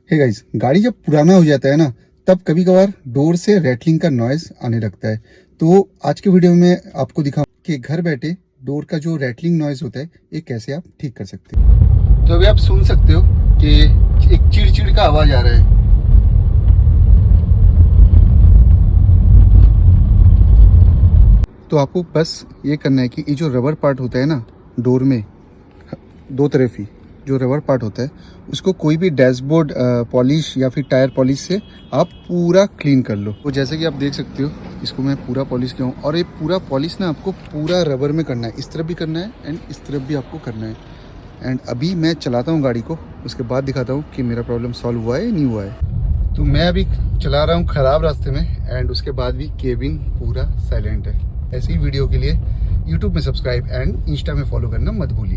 Hey guys, गाड़ी जब पुराना हो जाता है ना, तब कभी कभार डोर से रैटलिंग का नॉइज आने लगता है। तो आज के वीडियो में आपको दिखाऊं कि घर बैठे डोर का जो रैटलिंग नॉइज होता है ये कैसे आप ठीक कर सकते हो। तो अभी आप सुन सकते हो कि एक चिड़चिड़ का आवाज आ रहा है। तो आपको बस ये करना है कि ये जो रबर पार्ट होता है ना डोर में, दो तरफ ही जो रबर पार्ट होता है, उसको कोई भी डैशबोर्ड पॉलिश या फिर टायर पॉलिश से आप पूरा क्लीन कर लो। तो जैसे कि आप देख सकते हो, इसको मैं पूरा पॉलिश किया हूँ और ये पूरा पॉलिश ना आपको पूरा रबर में करना है। इस तरफ भी करना है एंड इस तरफ भी आपको करना है। एंड अभी मैं चलाता हूँ गाड़ी को, उसके बाद दिखाता हूँ कि मेरा प्रॉब्लम सॉल्व हुआ है या नहीं हुआ है। तो मैं अभी चला रहा हूँ ख़राब रास्ते में एंड उसके बाद भी केबिन पूरा साइलेंट है। ऐसी ही वीडियो के लिए यूट्यूब में सब्सक्राइब एंड इंस्टा में फॉलो करना मत भूलिए।